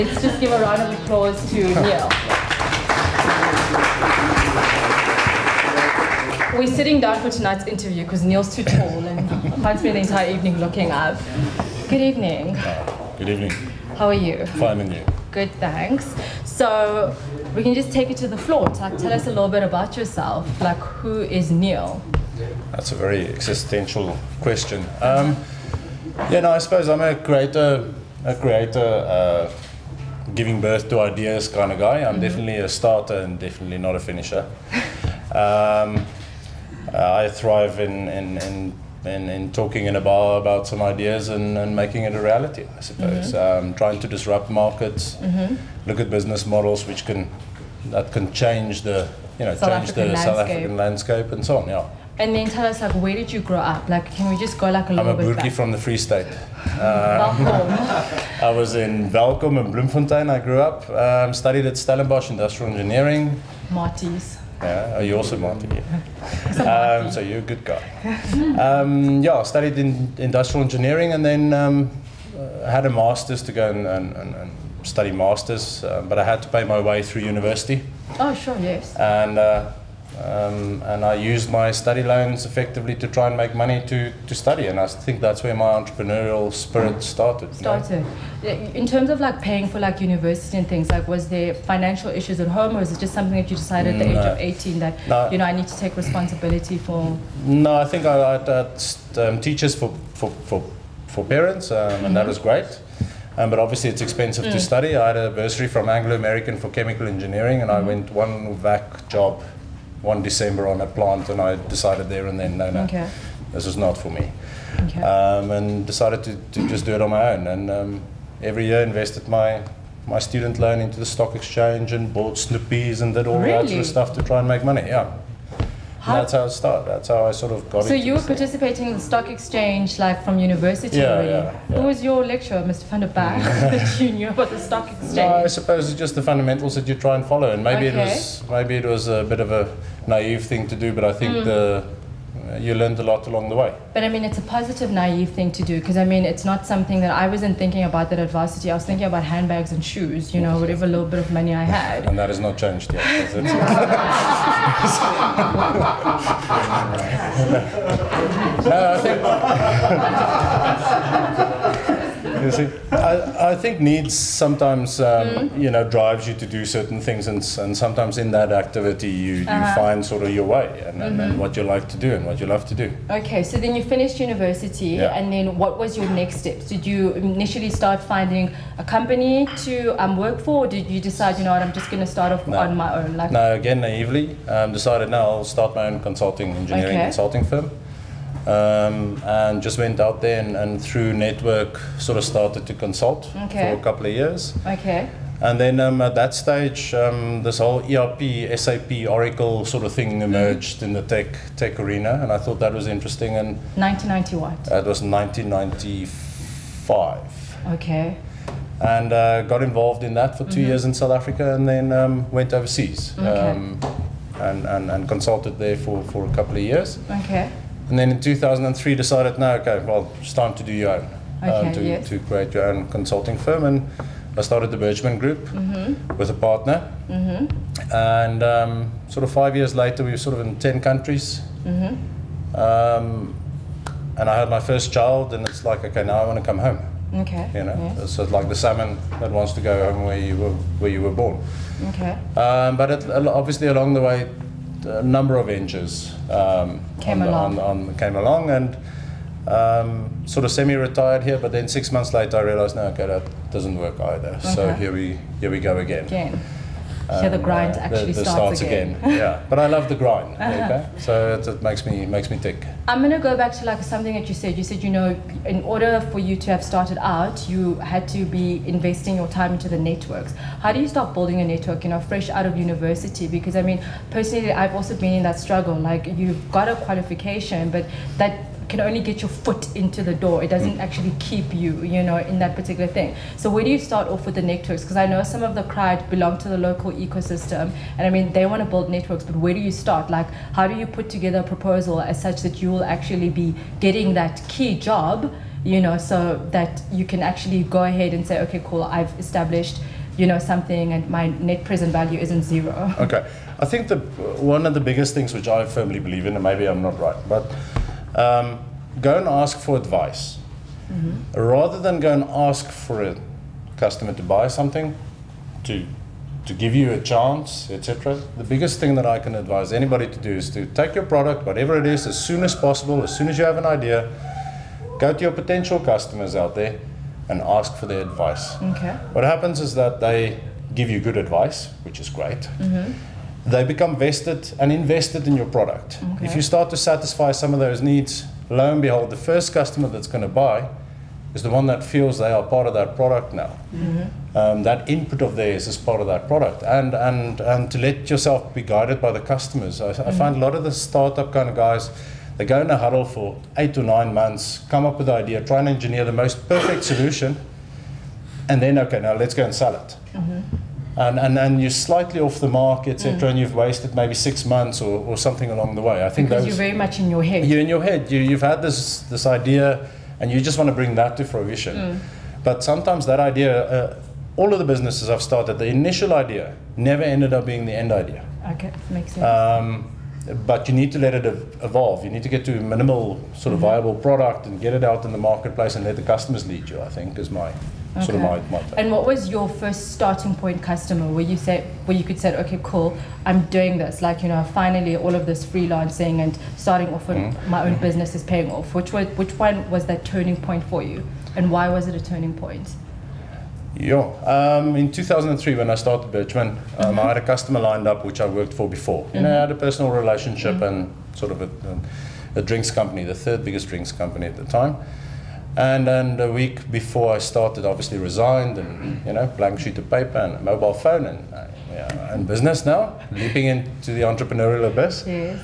Let's just give a round of applause to Neil. We're sitting down for tonight's interview because Neil's too tall and can't spend the entire evening looking up. Good evening. Good evening. How are you? Fine, and you? Good, thanks. So we can just take it to the floor. Like, tell us a little bit about yourself. Like, who is Neil? That's a very existential question. I suppose I'm a creator, giving birth to ideas kind of guy. I'm definitely a starter and definitely not a finisher. I thrive in talking in a bar about some ideas and making it a reality, I suppose. Trying to disrupt markets, look at business models that can change the South African landscape and so on. Yeah. And then tell us, like, where did you grow up? Like, can we just go like a little bit back? I'm a Boertjie from the Free State. I was in Welkom and Bloemfontein. I grew up. Studied at Stellenbosch Industrial Engineering. Marty's. Yeah, are you also Marty? Yeah. So you're a good guy. Studied in industrial engineering and then had a master's to go and study masters, but I had to pay my way through university. Oh, sure, yes. And I used my study loans effectively to try and make money to study, and I think that's where my entrepreneurial spirit started. In terms of like paying for like university and things, like was there financial issues at home, or was it just something that you decided at the age of 18 that I need to take responsibility for? No, I think I had teachers for parents, and that was great. But obviously it's expensive to study. I had a bursary from Anglo-American for chemical engineering, and I went one vac job one December on a plant, and I decided there and then, no, this is not for me. And decided to just do it on my own. And every year invested my student loan into the stock exchange and bought Snoopies and did all that sort of stuff to try and make money. Yeah. That's how it started. That's how I sort of got into So you were participating in the stock exchange like from university already? Yeah. Who was your lecturer, Mr. van der Berg, that you knew about the stock exchange? No, I suppose it's just the fundamentals that you try and follow, and maybe it was a bit of a naive thing to do, but I think you learned a lot along the way. But I mean, it's a positive, naive thing to do, because I mean, it's not something that I wasn't thinking about that at varsity. I was thinking about handbags and shoes, whatever little bit of money I had. And that has not changed yet, has it? No, I think... You see, I think needs sometimes, drives you to do certain things, and sometimes in that activity you find sort of your way and what you like to do and what you love to do. Okay, so then you finished university, and then what was your next steps? Did you initially start finding a company to work for, or did you decide, I'm just going to start off on my own? No, again, naively, decided I'll start my own engineering consulting firm. And just went out there and through network sort of started to consult for a couple of years. And then at that stage, this whole ERP, SAP, Oracle sort of thing emerged in the tech arena, and I thought that was interesting. And 1990 what? It was 1995. Okay. And got involved in that for 2 years in South Africa, and then went overseas and consulted there for a couple of years. And then in 2003 decided, it's time to do your own, to create your own consulting firm. And I started the Birchman Group with a partner. And sort of 5 years later, we were sort of in 10 countries. And I had my first child, and it's like, now I want to come home. It's like the salmon that wants to go home where you were born. But obviously along the way, a number of ventures came along, and sort of semi-retired here. But then 6 months later, I realized, that doesn't work either. So here we go again. Here the grind actually starts again. But I love the grind. So it makes me tick. I'm going to go back to like something that you said. You said, in order for you to have started out, you had to be investing your time into the networks. How do you start building a network, fresh out of university? Because I mean, personally, I've also been in that struggle. Like, you've got a qualification, but that can only get your foot into the door. It doesn't actually keep you, in that particular thing. So where do you start off with the networks? Because I know some of the crowd belong to the local ecosystem, and I mean, they want to build networks, but where do you start? Like, how do you put together a proposal as such that you will actually be getting that key job you know, so that you can actually go ahead and say, okay, cool, I've established, you know, something and my net present value isn't zero. Okay. I think one of the biggest things which I firmly believe in, and maybe I'm not right, but go and ask for advice. Rather than go and ask for a customer to buy something, to give you a chance, etc. The biggest thing that I can advise anybody to do is to take your product, whatever it is, as soon as possible, as soon as you have an idea, go to your potential customers out there and ask for their advice. Okay. What happens is that they give you good advice, which is great. They become vested and invested in your product. Okay. If you start to satisfy some of those needs, lo and behold, the first customer that's going to buy is the one that feels they are part of that product now. That input of theirs is part of that product. And to let yourself be guided by the customers. I find a lot of the startup kind of guys, they go in a huddle for 8 to 9 months, come up with the idea, try and engineer the most perfect solution, and then, okay, now let's go and sell it. And then you're slightly off the mark, etc., and you've wasted maybe 6 months or something along the way. I think because you're very much in your head. You're in your head. You've had this idea, and you just want to bring that to fruition. But sometimes that idea, all of the businesses I've started, the initial idea never ended up being the end idea. Okay, makes sense. But you need to let it evolve. You need to get to a minimal sort of viable product and get it out in the marketplace and let the customers lead you, I think, is my sort of my take. And what was your first starting point customer where you could say, okay, cool, I'm doing this, like, you know, finally all of this freelancing and starting off with my own business is paying off. Which one was that turning point for you, and why was it a turning point? Yeah, in 2003 when I started Birchman, I had a customer lined up which I worked for before. You know, I had a personal relationship and sort of a drinks company, the third biggest drinks company at the time. And then a week before I started, obviously resigned, and, you know, blank sheet of paper and a mobile phone, and in business now, leaping into the entrepreneurial abyss. Yes.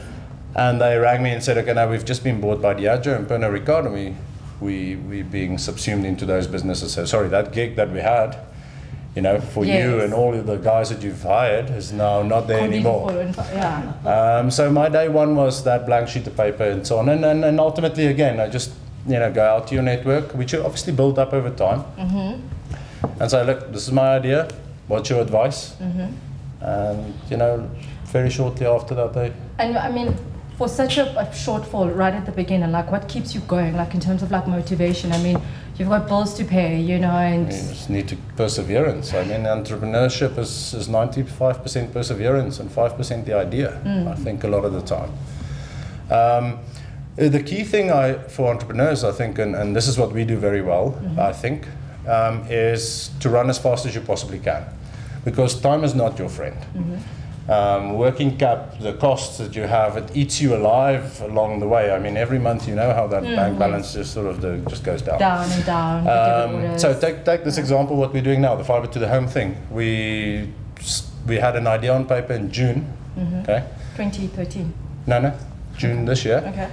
And they rang me and said, okay, now we've just been bought by Diageo and Pernod Ricard, and we're being subsumed into those businesses. So sorry, that gig that we had, you know, for you and all of the guys that you've hired is now not there anymore. So my day one was that blank sheet of paper and so on. And ultimately, again, I just, you know, go out to your network, which you obviously build up over time, and say, look, this is my idea, what's your advice? And, you know, very shortly after that, they... And I mean, for such a shortfall right at the beginning, like, what keeps you going, like, in terms of, like, motivation? I mean, you've got bills to pay, you know, and... You just need to perseverance. I mean, entrepreneurship is 95% perseverance and 5% the idea, I think, a lot of the time. The key thing for entrepreneurs, I think, and this is what we do very well, I think, is to run as fast as you possibly can. Because time is not your friend. Working cap, the costs that you have, it eats you alive along the way. I mean, every month you know how that bank balance just sort of just goes down. Down and down. So take this example, what we're doing now, the fiber to the home thing. We had an idea on paper in June. Okay. 2013. No, June this year. Okay.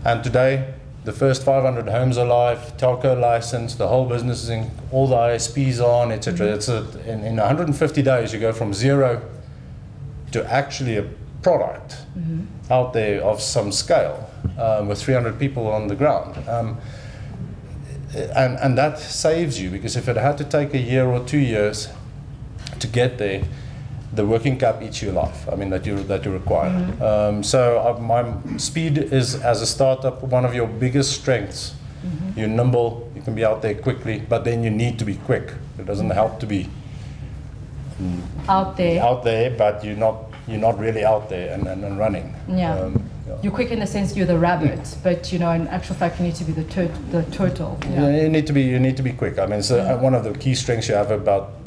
And today, the first 500 homes are live, telco license, the whole business is in, all the ISPs on, etc. It's in 150 days, you go from zero to actually a product out there of some scale with 300 people on the ground. And that saves you, because if it had to take a year or 2 years to get there, the working cap eats you alive. I mean, that you require. So my speed is, as a startup, one of your biggest strengths. You're nimble, you can be out there quickly, but then you need to be quick. It doesn't help to be out there, but you're not really out there and running. You're quick in the sense you're the rabbit, but, you know, in actual fact you need to be the turtle. You need to be quick. I mean, it's one of the key strengths you have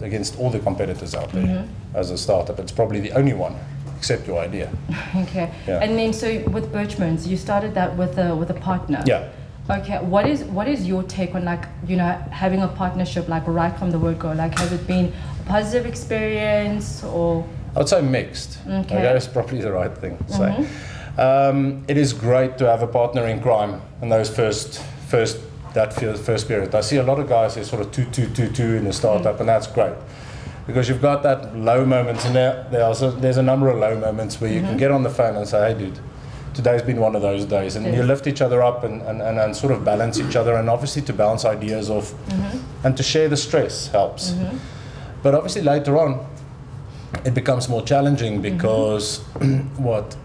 against all the competitors out there as a startup. It's probably the only one, except your idea. Okay. Yeah. And then, so with Birchman's, you started that with a partner. Yeah. Okay. What is your take on, like, you know, having a partnership, like, right from the word go? Like, has it been a positive experience, or? I would say mixed. Okay. That's probably the right thing to say. It is great to have a partner in crime in those first period. I see a lot of guys who sort of two in a startup, and that's great, because you've got that low moments, and there's a number of low moments where you can get on the phone and say, hey dude, today's been one of those days, and you lift each other up and sort of balance each other, and obviously to bounce ideas off and to share the stress helps. But obviously later on it becomes more challenging because what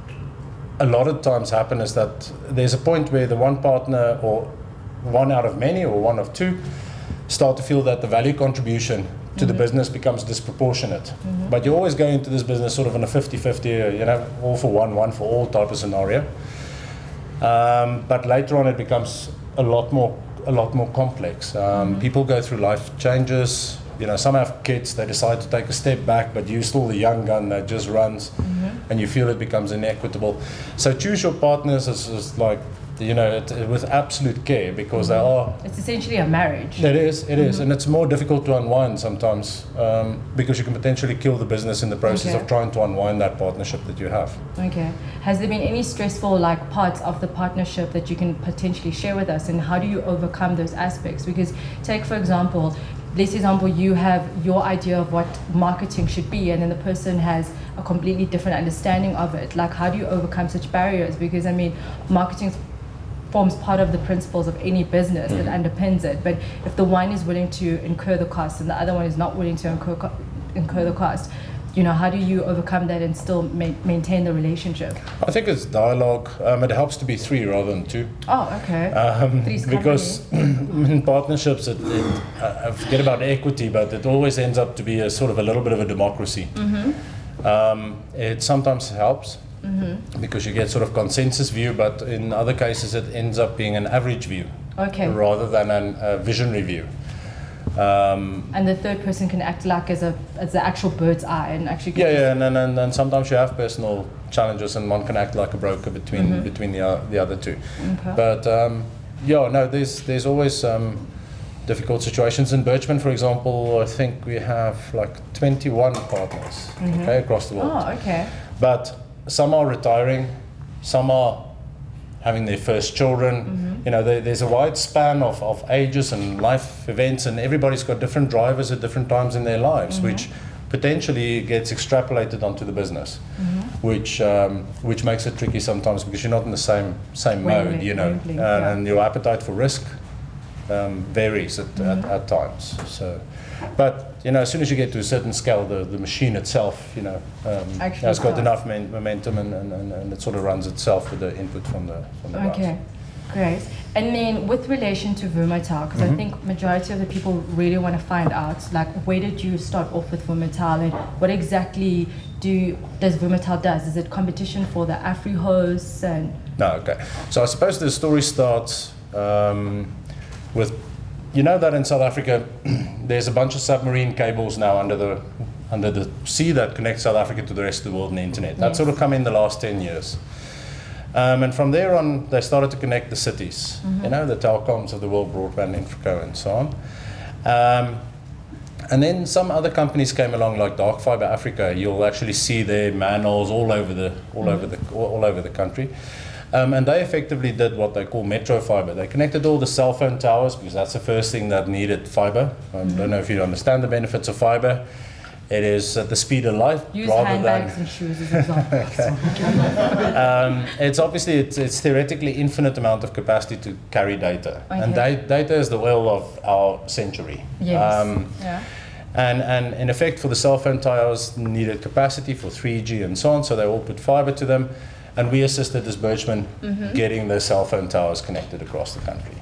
a lot of times happen is that there's a point where the one partner, or one out of many, or one of two, start to feel that the value contribution to the business becomes disproportionate. But you always go into this business sort of in a 50-50, you know, all for one, one for all type of scenario. But later on it becomes a lot more complex. People go through life changes. You know, some have kids, they decide to take a step back, but you're still the young gun that just runs, and you feel it becomes inequitable. So choose your partners as like, you know, with absolute care, because they are... It's essentially a marriage. It is, and it's more difficult to unwind sometimes, because you can potentially kill the business in the process of trying to unwind that partnership that you have. Okay. Has there been any stressful like parts of the partnership that you can potentially share with us, and how do you overcome those aspects? Because take, for example, let's example, you have your idea of what marketing should be, and then the person has a completely different understanding of it. Like, how do you overcome such barriers? Because, I mean, marketing forms part of the principles of any business that underpins it. But if the one is willing to incur the cost and the other one is not willing to incur the cost, you know, how do you overcome that and still maintain the relaforship? I think it's dialogue. It helps to be three rather than two. Oh, okay. Because in partnerships, I forget about equity, but it always ends up to be a sort of a little bit of a democracy. It sometimes helps because you get sort of consensus view, but in other cases it ends up being an average view rather than a visionary view. And the third person can act like as the actual bird's eye and actually and sometimes you have personal challenges, and one can act like a broker between the other two. But there's always difficult situations. In Birchman, for example, I think we have like 21 partners across the world. Oh, okay. But some are retiring, some are having their first children. You know, there's a wide span of ages and life events, and everybody's got different drivers at different times in their lives, which potentially gets extrapolated onto the business, which makes it tricky sometimes because you're not in the same mode, you know, and your appetite for risk varies at times. So, but you know, as soon as you get to a certain scale, the machine itself, you know, has got enough momentum, and it sort of runs itself with the input from the Okay, great. And then with relation to Vumatel, because I think majority of the people really want to find out, like, where did you start off with Vumatel, and what exactly does Vumatel does? Is it competition for the Afri hosts? And no, okay. So I suppose the story starts with, you know, that in South Africa there's a bunch of submarine cables now under the sea that connect South Africa to the rest of the world and the internet. That's sort of come in the last 10 years. And from there on, they started to connect the cities, you know, the telecoms of the world, broadband, Infraco, and so on. And then some other companies came along, like Dark Fiber Africa. You'll actually see their manholes all over the country. And they effectively did what they call metro fiber. They connected all the cell phone towers, because that's the first thing that needed fiber. I don't know if you understand the benefits of fiber. It is at the speed of light. Use handbags and shoes as example. It's theoretically infinite amount of capacity to carry data. And data is the oil of our century. Yes. And in effect, for the cell phone towers needed capacity for 3G and so on, so they all put fiber to them. And we assisted as Birchman getting the cell phone towers connected across the country.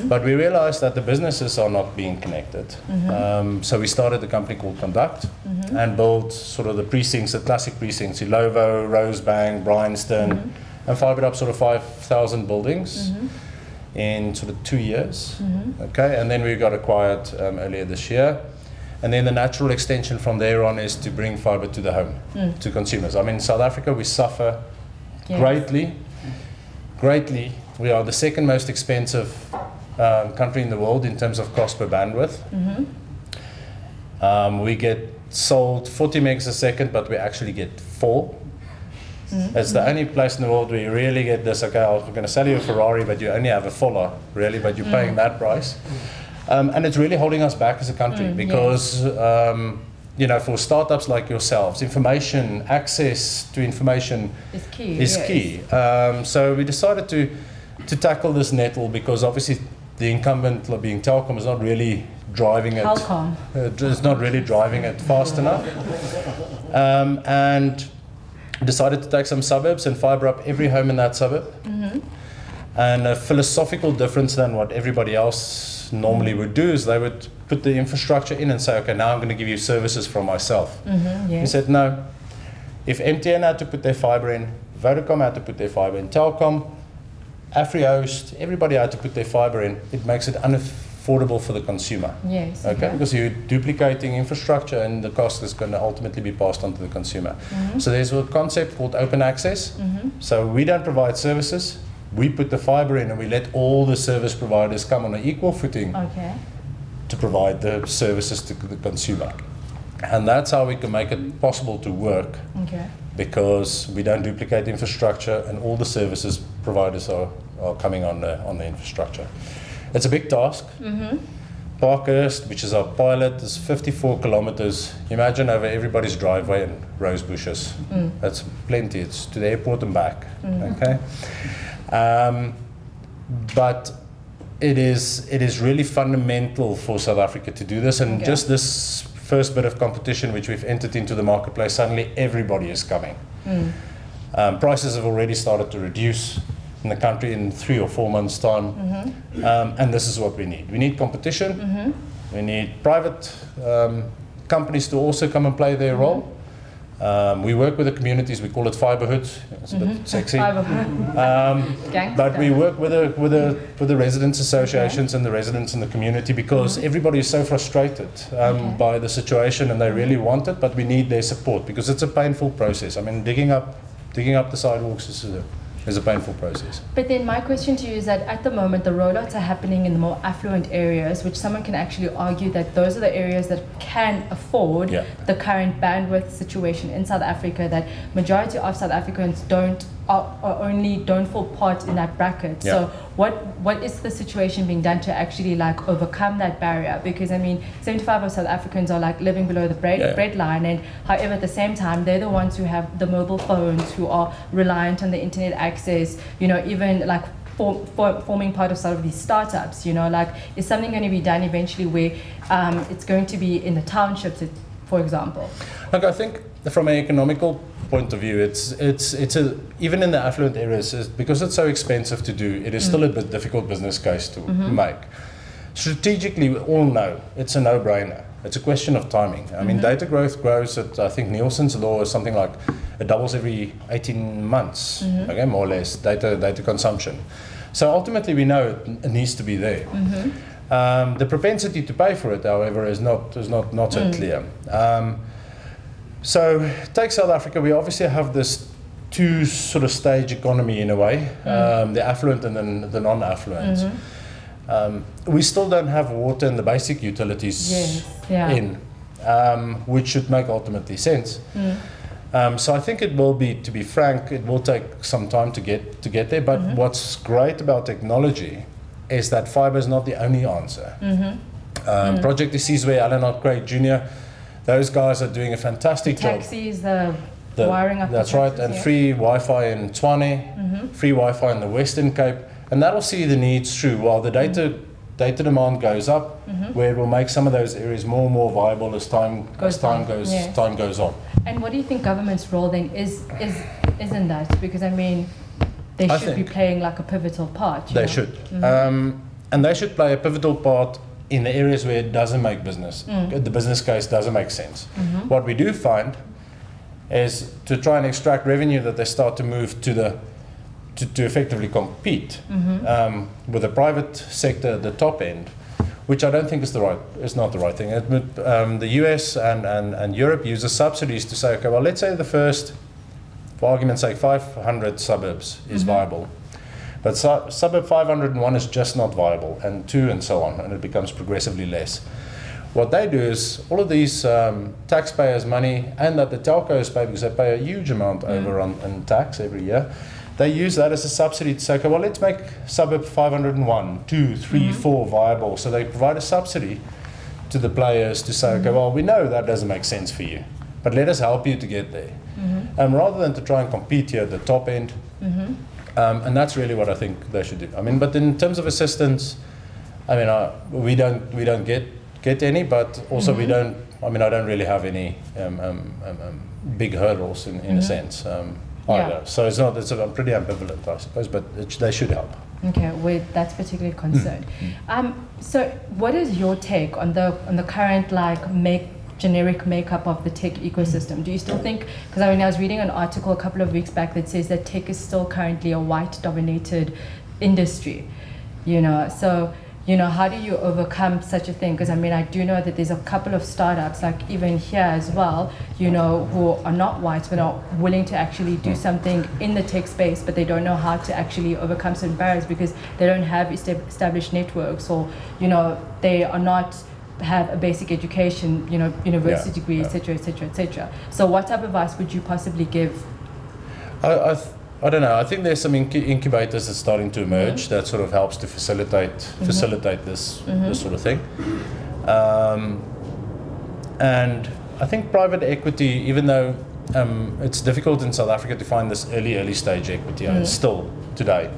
But we realized that the businesses are not being connected. So we started a company called Conduct and built sort of the precincts, the classic precincts, Ilovo, Rosebank, Bryanston, and fibered up sort of 5,000 buildings in sort of 2 years. Okay, and then we got acquired earlier this year. And then the natural extension from there on is to bring fiber to the home, to consumers. I mean, in South Africa, we suffer greatly. We are the second most expensive country in the world in terms of cost per bandwidth. We get sold 40 megs a second, but we actually get 4. It's the only place in the world where you really get this, okay, I'm going to sell you a Ferrari, but you only have a Fuller, really, but you're paying that price. And it's really holding us back as a country, because you know, for startups like yourselves, information, access to information is key. Is key. So we decided to tackle this nettle because obviously the incumbent, being Telkom, is not really driving it. Telkom. It's not really driving it fast enough. And decided to take some suburbs and fibre up every home in that suburb. And a philosophical difference than what everybody else normally would do is they would put the infrastructure in and say, okay, now I'm going to give you services from myself. We said, no. If MTN had to put their fibre in, Vodacom had to put their fibre in, Telkom, AfriHost, everybody had to put their fibre in. It makes it unaffordable for the consumer. Yes. Okay, because you're duplicating infrastructure and the cost is going to ultimately be passed on to the consumer. So there's a concept called open access. So we don't provide services. We put the fibre in and we let all the service providers come on an equal footing to provide the services to the consumer. And that's how we can make it possible to work, because we don't duplicate infrastructure and all the services providers are coming on the infrastructure. It's a big task. Parkhurst, which is our pilot, is 54 kilometers. Imagine over everybody's driveway and rose bushes. That's plenty. It's to the airport and back. Okay. But it is really fundamental for South Africa to do this, and just this first bit of competition which we've entered into the marketplace, suddenly everybody is coming. Prices have already started to reduce in the country in 3 or 4 months' time, and this is what we need. We need competition. We need private companies to also come and play their role. We work with the communities. We call it fiberhood. It's a bit sexy. But we work with the residents associations and the residents in the community, because everybody is so frustrated by the situation and they really want it, but we need their support because it's a painful process. I mean, digging up the sidewalks is a painful process. But then my question to you is that at the moment the rollouts are happening in the more affluent areas, which someone can actually argue that those are the areas that can afford the current bandwidth situation in South Africa, that majority of South Africans don't fall part in that bracket. So what is the situation being done to actually like overcome that barrier? Because I mean 75% of South Africans are like living below the bread line, and however at the same time they're the ones who have the mobile phones, who are reliant on the internet access, you know, even like forming part of some of these startups, you know, like is something going to be done eventually where it's going to be in the townships, for example? Look, I think from an economical point of view, it's even in the affluent areas, because it's so expensive to do, it is still a bit difficult business case to make. Strategically, we all know it's a no-brainer. It's a question of timing. I mean, data growth grows at, I think Nielsen's law is something like it doubles every 18 months, okay, more or less, data consumption. So ultimately, we know it needs to be there. The propensity to pay for it, however, is not so clear. So take South Africa, we obviously have this two sort of stage economy in a way, the affluent and then the non-affluent. We still don't have water and the basic utilities in, which should make ultimately sense. So I think it will be, to be frank, it will take some time to get there, but what's great about technology is that fibre is not the only answer. Project Isizwe, Alan Craig Jr., those guys are doing a fantastic job. Taxis, the wiring up. That's right, and free Wi-Fi in Tshwane, free Wi-Fi in the Western Cape, and that'll see the needs through while the data demand goes up, where it will make some of those areas more and more viable as time goes on. And what do you think government's role then is in that? Because I mean, they should be playing like a pivotal part. They should, and they should play a pivotal part in the areas where it doesn't make business, the business case doesn't make sense. What we do find is to try and extract revenue that they start to move to effectively compete with the private sector at the top end, which I don't think is not the right thing. The US and Europe uses subsidies to say, okay, well, let's say the first, for argument's sake, 500 suburbs is viable. But suburb 501 is just not viable, and 2 and so on, and it becomes progressively less. What they do is all of these taxpayers' money, and that the telcos pay, because they pay a huge amount over in tax every year, they use that as a subsidy to say, okay, well, let's make suburb 501, 2, 3, 4 viable. So they provide a subsidy to the players to say, okay, well, we know that doesn't make sense for you, but let us help you to get there. Rather than to try and compete here at the top end. And that's really what I think they should do. I mean, but in terms of assistance, I mean, we don't get any, but also we don't. I mean, I don't really have any big hurdles in a sense either. So I'm pretty ambivalent, I suppose, but they should help. Okay, well, that's particularly concerned. So, what is your take on the current generic makeup of the tech ecosystem? Do you still think, because I was reading an article a couple of weeks back that says that tech is still currently a white-dominated industry, so, how do you overcome such a thing? Because I mean, I do know that there's a couple of startups, like even here as well, who are not white, but are willing to actually do something in the tech space, but they don't know how to actually overcome certain barriers because they don't have established networks, or, they are not have a basic education, university degree, etc., etc., etc. So what type of advice would you possibly give? I don't know. I think there's some incubators that's starting to emerge that sort of helps to facilitate this sort of thing. And I think private equity, even though it's difficult in South Africa to find this early stage equity, still today.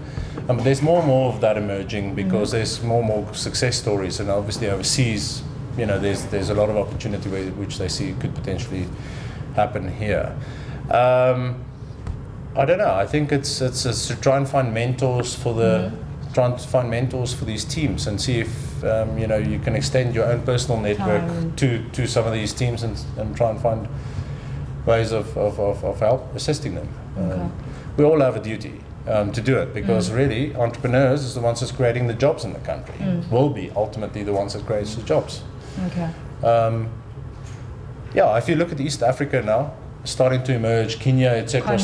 There's more and more of that emerging because there's more and more success stories, and obviously overseas, there's a lot of opportunity which they see could potentially happen here. I don't know. I think it's to try and find mentors for these teams and see if you can extend your own personal network to some of these teams and try and find ways of help assisting them. Okay. We all have a duty to do it because really entrepreneurs is the ones that's creating the jobs in the country. Will be ultimately the ones that creates the jobs. Okay. If you look at East Africa now, starting to emerge, Kenya, etc.,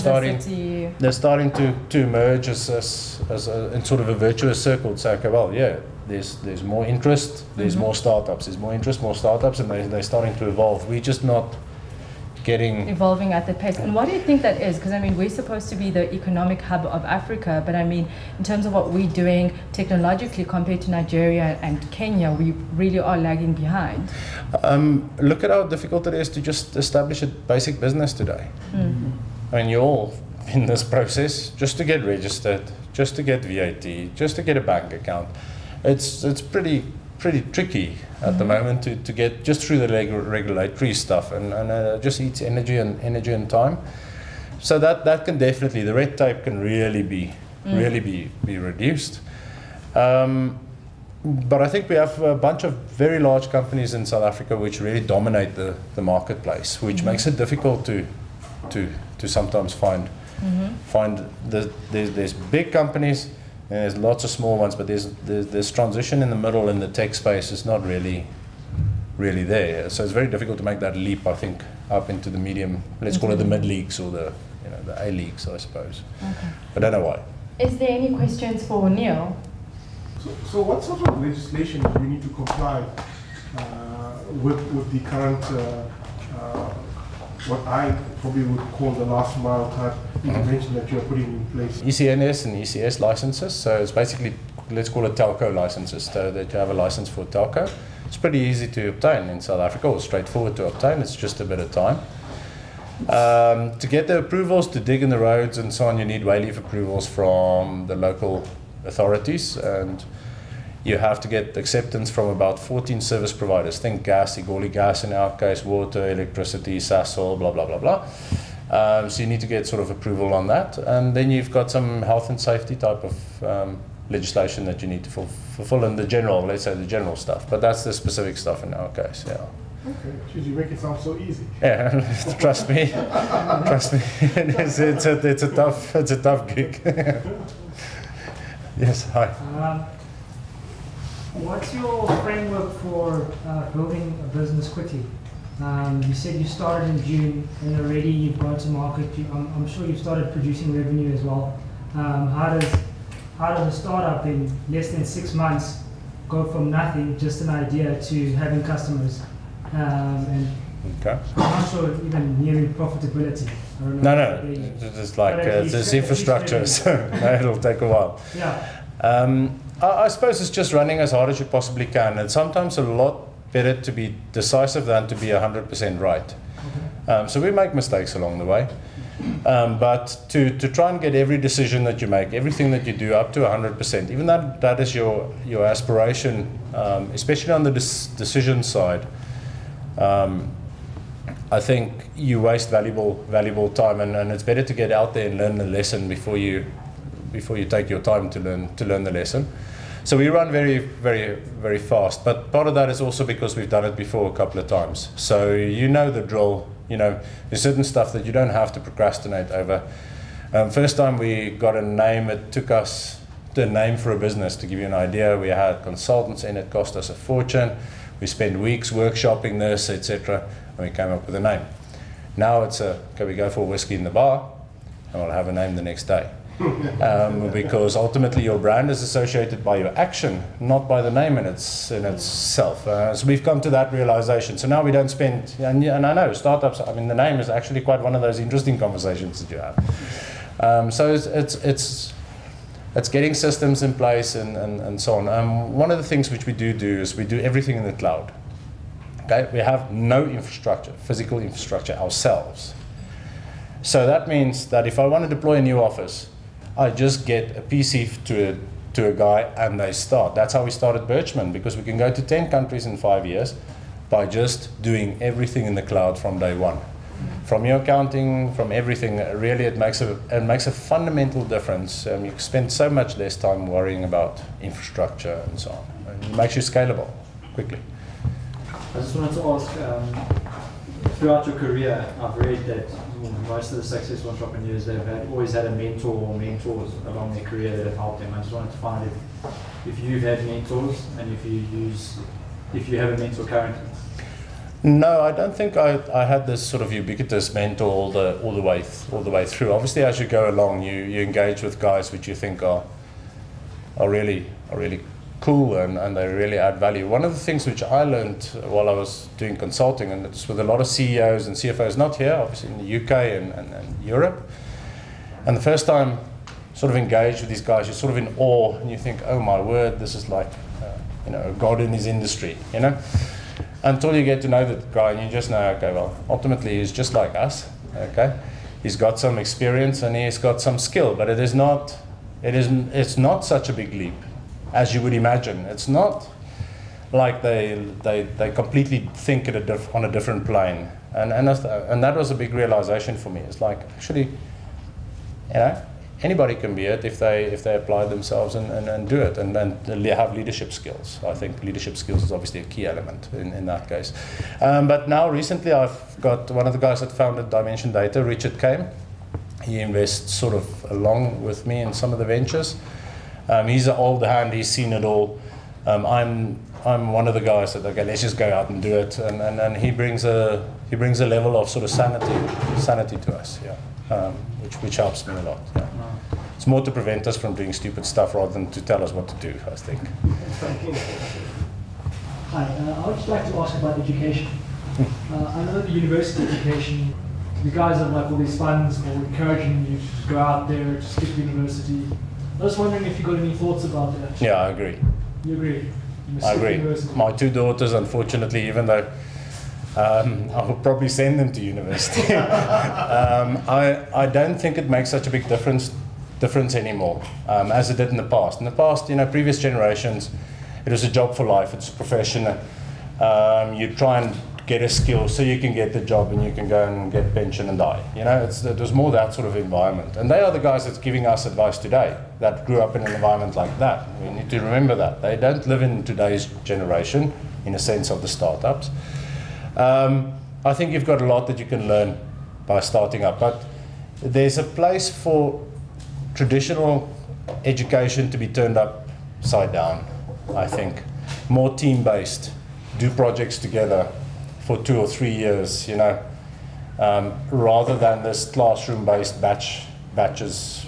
they're starting to emerge as in sort of a virtuous circle. To say, okay, well, there's more interest, there's more startups, there's more interest, more startups, and they're starting to evolve. We're just not evolving at that pace. And why do you think that is? Because I mean, we're supposed to be the economic hub of Africa, but I mean, in terms of what we're doing technologically compared to Nigeria and Kenya, we really are lagging behind. Look at how difficult it is to just establish a basic business today. I mean, you're all in this process just to get registered, just to get VAT, just to get a bank account. It's pretty tricky at the moment to get just through the regulatory stuff, and just eats energy and time. So that can definitely, the red tape can really be reduced. But I think we have a bunch of very large companies in South Africa which really dominate the marketplace, which makes it difficult to sometimes find there's big companies. And there's lots of small ones, but there's transition in the middle in the tech space is not really there. So it's very difficult to make that leap, I think, up into the medium, let's call it the mid leagues or the A leagues, I suppose. Okay. I don't know why. Is there any questions for Neil? So what sort of legislation do we need to comply with the current, what I probably would call the last mile type intervention that you're putting in place? ECNS and ECS licenses, so it's basically, let's call it telco licenses, so that you have a license for telco. It's pretty easy to obtain in South Africa, or straightforward to obtain, it's just a bit of time. To get the approvals to dig in the roads and so on, you need wayleave approvals from the local authorities, and you have to get acceptance from about 14 service providers. Think gas, Igoli Gas in our case, water, electricity, Sasol, blah, blah, blah, blah. So you need to get sort of approval on that. And then you've got some health and safety type of legislation that you need to fulfill in the general, let's say the general stuff. But that's the specific stuff in our case, yeah. Okay, geez, you make it sound so easy. Yeah, trust me, trust me. It's a tough gig. Yes, hi. What's your framework for building a business quickly? You said you started in June and already you've gone to market. I'm sure you've started producing revenue as well. How does a startup in less than 6 months go from nothing, just an idea, to having customers? Okay. I'm not sure even nearing profitability. I don't know. No, it's like there's infrastructure, so it'll take a while. Yeah. I suppose it's just running as hard as you possibly can, and sometimes a lot better to be decisive than to be 100% right. So we make mistakes along the way. But to try and get every decision that you make, everything that you do up to 100%, even that is your aspiration, especially on the decision side, I think you waste valuable time, and it's better to get out there and learn the lesson before you take your time to learn the lesson. So we run very fast, but part of that is also because we've done it before a couple of times. So you know the drill. You know, there's certain stuff that you don't have to procrastinate over. First time we got a name, it took us the name for a business. To give you an idea, we had consultants in it, cost us a fortune. We spent weeks workshopping this, etc., and we came up with a name. Now it's can we go for whiskey in the bar, and we'll have a name the next day. Because ultimately your brand is associated by your action, not by the name in itself. So we've come to that realization. So now we don't spend, and I know startups, I mean the name is actually quite one of those interesting conversations that you have. So it's getting systems in place and so on. One of the things which we do is we do everything in the cloud. Okay, we have no infrastructure, physical infrastructure ourselves. So that means that if I want to deploy a new office, I just get a PC to a guy and they start. That's how we started Birchman, because we can go to 10 countries in 5 years by just doing everything in the cloud from day one. From your accounting, from everything, really it makes a fundamental difference. You spend so much less time worrying about infrastructure and so on. And it makes you scalable quickly. I just wanted to ask, throughout your career, I've read that most of the successful entrepreneurs, they've always had a mentor or mentors along their career that have helped them. I just wanted to find if you've had mentors and if you have a mentor currently. No, I don't think I had this sort of ubiquitous mentor all the way through. Obviously, as you go along, you engage with guys which you think are really cool and they really add value. One of the things which I learned while I was doing consulting, and it's with a lot of CEOs and CFOs, not here, obviously in the UK and Europe. And the first time sort of engaged with these guys, you're sort of in awe and you think, oh my word, this is like a god in his industry, you know. Until you get to know the guy and you just know, okay, well, ultimately he's just like us, okay. He's got some experience and he's got some skill, but it's not such a big leap as you would imagine. It's not like they completely think on a different plane, and that was a big realization for me. It's like, actually, anybody can be it if they apply themselves and do it and have leadership skills. I think leadership skills is obviously a key element in that case. But now recently I've got one of the guys that founded Dimension Data, Richard came. He invests sort of along with me in some of the ventures. He's an old hand, he's seen it all. I'm one of the guys that, okay, let's just go out and do it, and he brings a level of sort of sanity to us, yeah, which helps me a lot. Yeah. It's more to prevent us from doing stupid stuff rather than to tell us what to do, I think. Hi, I would just like to ask about education. I know the university education, you guys have like all these funds or encouraging you to go out there to stick to university. I was wondering if you got any thoughts about that. Yeah, I agree. You agree? I agree. My two daughters, unfortunately, even though I will probably send them to university, I don't think it makes such a big difference anymore as it did in the past. In the past, previous generations, it was a job for life. It's a profession. You try and get a skill so you can get the job and you can go and get pension and die. It was more that sort of environment. And they are the guys that's giving us advice today that grew up in an environment like that. We need to remember that. They don't live in today's generation in a sense of the startups. I think you've got a lot that you can learn by starting up. But there's a place for traditional education to be turned upside down, I think. More team-based. Do projects together for 2 or 3 years, rather than this classroom-based batches,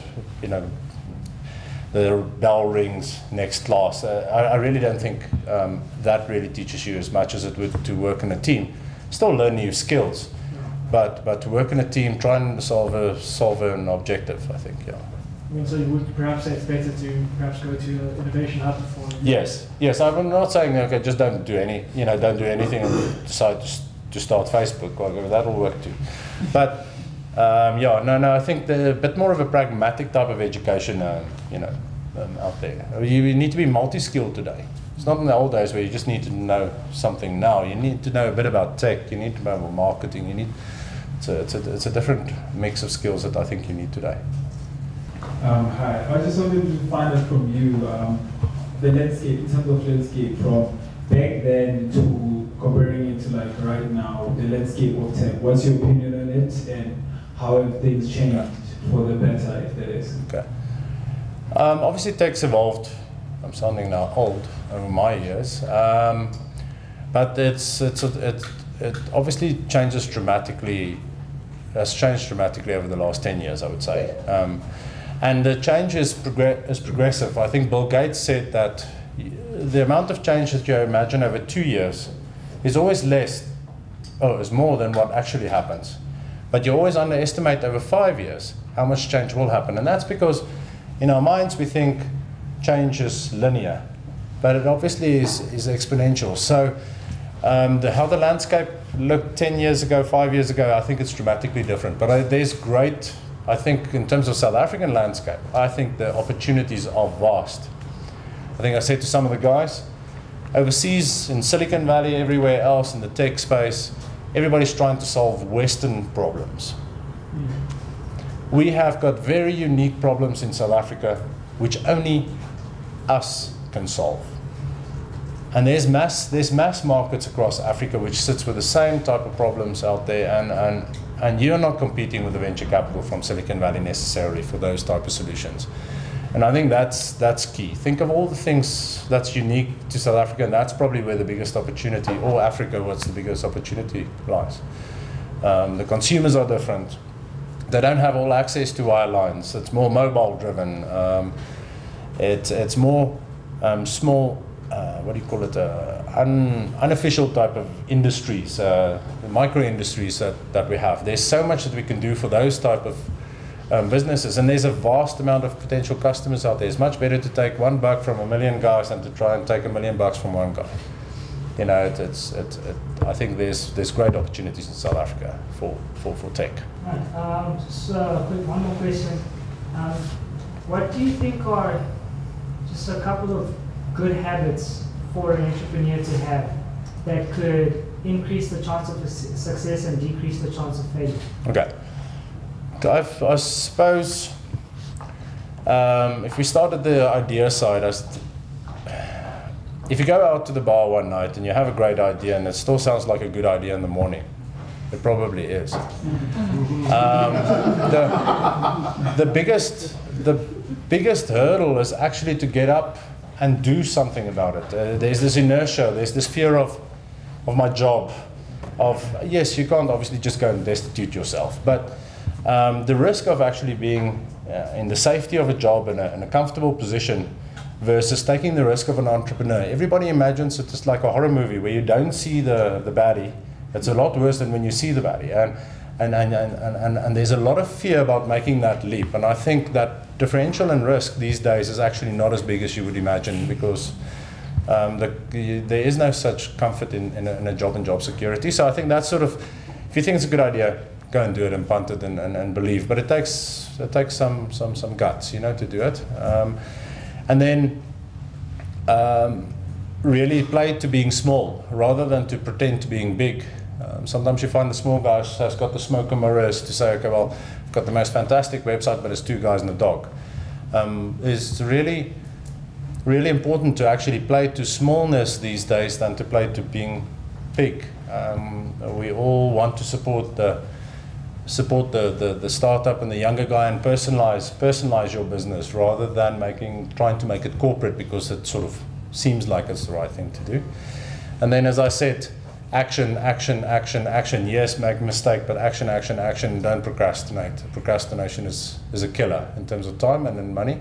the bell rings, next class. I really don't think that really teaches you as much as it would to work in a team. Still learn new skills, but to work in a team, try and solve an objective, I think, yeah. I mean, so you would perhaps say it's better to perhaps go to an innovation hub for. Yes, yes. I'm not saying okay, just don't do don't do anything and decide to start Facebook. Well, that'll work too. But yeah, no. I think a bit more of a pragmatic type of education, out there. You need to be multi-skilled today. It's not in the old days where you just need to know something now. You need to know a bit about tech. You need to know about marketing. It's a different mix of skills that I think you need today. Hi, I just wanted to find out from you the landscape, in terms of landscape, from back then to comparing it to like right now, the landscape of tech. What's your opinion on it, and how have things changed for the better, if there is? Okay. Obviously, tech's evolved. I'm sounding now old over my years, but it obviously changes dramatically. Has changed dramatically over the last 10 years, I would say. And the change is progressive. I think Bill Gates said that the amount of change that you imagine over 2 years is always is more than what actually happens. But you always underestimate over 5 years how much change will happen. And that's because in our minds we think change is linear, but it obviously is exponential. So how the landscape looked 10 years ago, 5 years ago, I think it's dramatically different. But there's great, I think in terms of South African landscape, I think the opportunities are vast. I think I said to some of the guys, overseas in Silicon Valley, everywhere else in the tech space, everybody's trying to solve Western problems. We have got very unique problems in South Africa, which only us can solve. And there's mass markets across Africa which sits with the same type of problems out there, and you're not competing with the venture capital from Silicon Valley necessarily for those type of solutions. And I think that's key. Think of all the things that's unique to South Africa, and that's probably where the biggest opportunity, or Africa, what's the biggest opportunity lies. The consumers are different. They don't have all access to wirelines. It's more mobile driven. It's more small, what do you call it, unofficial type of industries, micro industries that we have. There's so much that we can do for those type of businesses, and there's a vast amount of potential customers out there. It's much better to take $1 from a million guys than to try and take $1 million from one guy. You know, I think there's great opportunities in South Africa for tech. Right. Just quick, one more question. What do you think are just a couple of good habits for an entrepreneur to have that could increase the chance of success and decrease the chance of failure? Okay. I suppose if we start at the idea side, if you go out to the bar one night and you have a great idea and it still sounds like a good idea in the morning, it probably is. The biggest hurdle is actually to get up and do something about it. There's this inertia, there's this fear of my job, yes, you can't obviously just go and destitute yourself, but the risk of actually being in the safety of a job in a comfortable position versus taking the risk of an entrepreneur. Everybody imagines it is like a horror movie where you don't see the baddie. It's a lot worse than when you see the baddie. And there's a lot of fear about making that leap. And I think that differential in risk these days is actually not as big as you would imagine, because there is no such comfort in a job and job security. So I think that's sort of, if you think it's a good idea, go and do it and punt it and believe. But it takes some guts, to do it. And then really play to being small rather than to pretend to being big. Sometimes you find the small guy has got the smoke and mirrors to say, okay, well, I've got the most fantastic website, but it's 2 guys and a dog. It's really, really important to actually play to smallness these days than to play to being big. We all want to support the startup and the younger guy and personalize your business rather than trying to make it corporate because it sort of seems like it's the right thing to do. And then, as I said, action. Yes, make a mistake, but action. Don't procrastinate. Procrastination is a killer in terms of time and in money.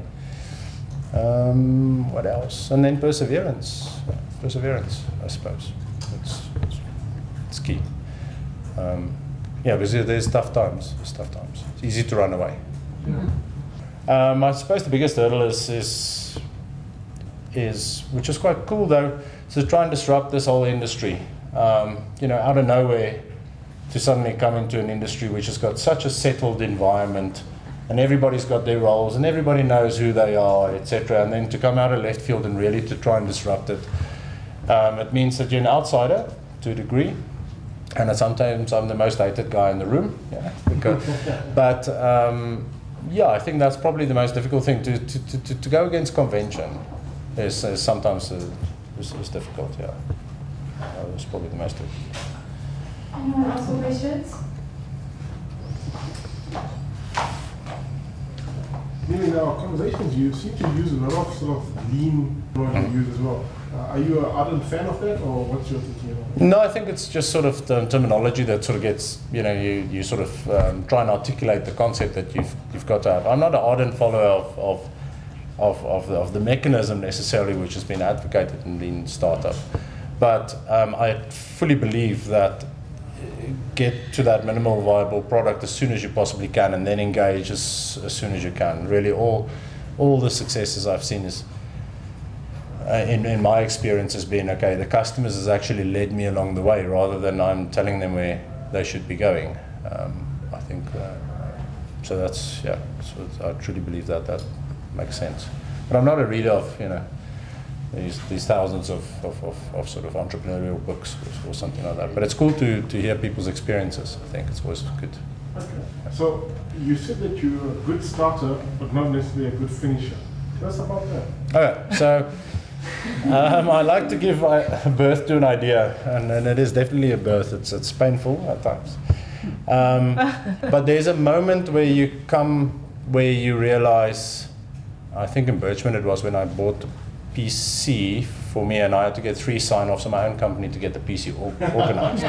What else? And then perseverance, I suppose. It's key. Yeah, because there's tough times. It's easy to run away. I suppose the biggest hurdle is which is quite cool though, is to try and disrupt this whole industry. You know, out of nowhere, to suddenly come into an industry which has got such a settled environment, and everybody's got their roles, and everybody knows who they are, etc. And then to come out of left field and really to try and disrupt it, it means that you're an outsider to a degree, and that sometimes I'm the most hated guy in the room. Yeah, but yeah, I think that's probably the most difficult thing to go against convention. Is sometimes is difficult. Yeah, it's probably the most difficult. Anyone else with questions? In our conversations, you seem to use a lot of sort of lean you use as well. Are you an ardent fan of that, or what's your thinking about it? No, I think it's just sort of the terminology that sort of gets, you know, you sort of try and articulate the concept that you've got to have. I'm not an ardent follower of the mechanism necessarily which has been advocated in lean startup, but I fully believe that get to that minimal viable product as soon as you possibly can, and then engage as soon as you can. Really, all the successes I've seen is, in my experience, has been, okay, the customers has actually led me along the way rather than I'm telling them where they should be going. I think, so that's, yeah, so I truly believe that makes sense. But I'm not a reader of, you know, these thousands of sort of entrepreneurial books or something like that. But it's cool to hear people's experiences. I think it's always good. Okay. So you said that you're a good starter, but not necessarily a good finisher. Tell us about that. Okay, so I like to give birth to an idea, and it is definitely a birth. It's painful at times. But there's a moment where you realize, I think in Birchman it was when I bought the PC for me, and I had to get 3 sign-offs on my own company to get the PC organized.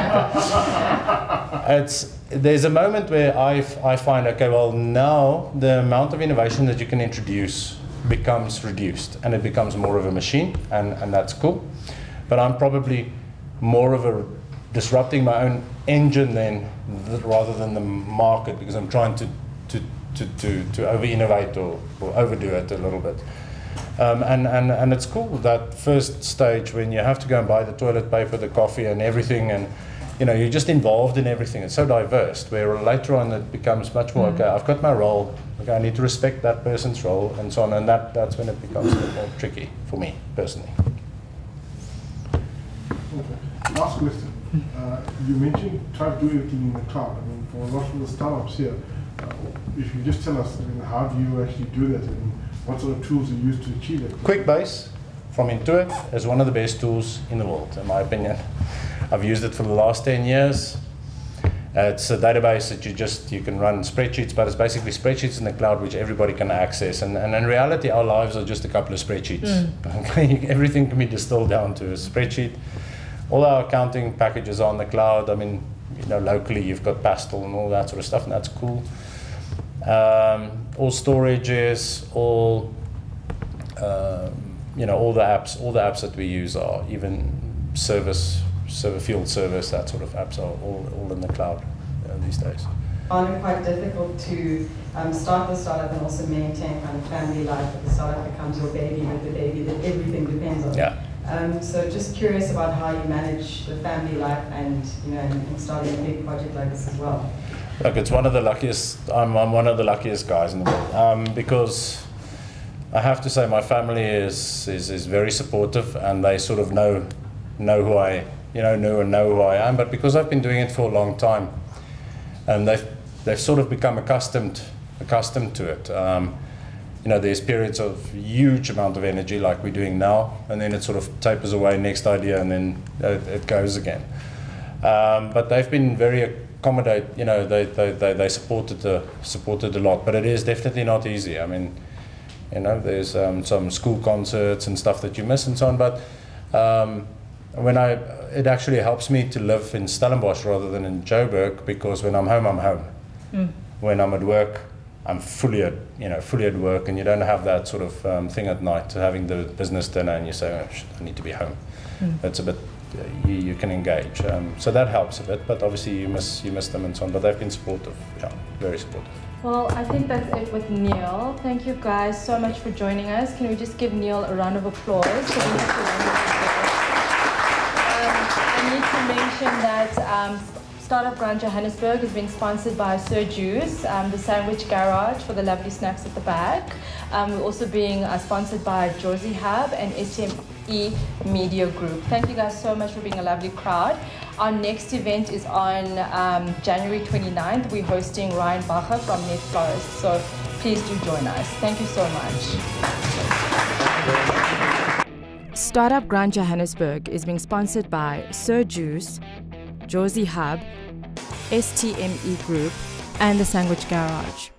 There's a moment where I find, okay, well, now the amount of innovation that you can introduce becomes reduced, and it becomes more of a machine, and that's cool. But I'm probably more of a disrupting my own engine then, rather than the market, because I'm trying to over-innovate or overdo it a little bit. And it's cool, that first stage when you have to go and buy the toilet paper, the coffee and everything, and you know, you're just involved in everything. It's so diverse, where later on it becomes much more, okay, I've got my role, okay, I need to respect that person's role, and so on, and that's when it becomes a bit more tricky for me, personally. Okay. Last question. You mentioned try to do everything in the cloud. I mean, for a lot of the startups here, if you just tell us, I mean, how do you actually do that, and what sort of tools you use to achieve it? QuickBase from Intuit is one of the best tools in the world, in my opinion. I've used it for the last 10 years. It's a database that you can run spreadsheets, but it's basically spreadsheets in the cloud which everybody can access. And in reality, our lives are just a couple of spreadsheets. Okay? Everything can be distilled down to a spreadsheet. All our accounting packages are on the cloud. I mean, you know, locally you've got Pastel and all that sort of stuff, and that's cool. All storages, all you know, all the apps that we use are, even field service, that sort of apps are all in the cloud these days. I find it quite difficult to start the startup and also maintain kind of family life. If the startup becomes your baby, with the baby that everything depends on. Yeah. So just curious about how you manage the family life and, you know, and starting a big project like this as well. Look, it's one of the luckiest. I'm one of the luckiest guys in the world, because I have to say my family is very supportive, and they sort of know who I know who I am. But because I've been doing it for a long time, and they've sort of become accustomed to it. You know, there's periods of huge amount of energy like we're doing now, and then it sort of tapers away, next idea, and then it goes again. But they've been very accommodate. You know, they supported a lot, but it is definitely not easy. I mean, you know, there's some school concerts and stuff that you miss and so on. But it actually helps me to live in Stellenbosch rather than in Joburg, because when I'm home, I'm home. When I'm at work, I'm fully at work, and you don't have that sort of thing at night, having the business dinner, and you say, oh, shit, I need to be home. It's a bit. You can engage, so that helps a bit. But obviously you miss them and so on. But they've been supportive, yeah, very supportive. Well, I think that's it with Neil. Thank you guys so much for joining us. Can we just give Neil a round of applause? I need to mention that Startup Grind Johannesburg is being sponsored by Sir Juice, the Sandwich Garage for the lovely snacks at the back. We're also being sponsored by Josie Hub and SME Media Group. Thank you guys so much for being a lovely crowd. Our next event is on January 29th. We're hosting Ryan Bacher from Net Florist, so please do join us. Thank you so much. Startup Grind Johannesburg is being sponsored by Sir Juice, Josie Hub, STME Group, and the Sandwich Garage.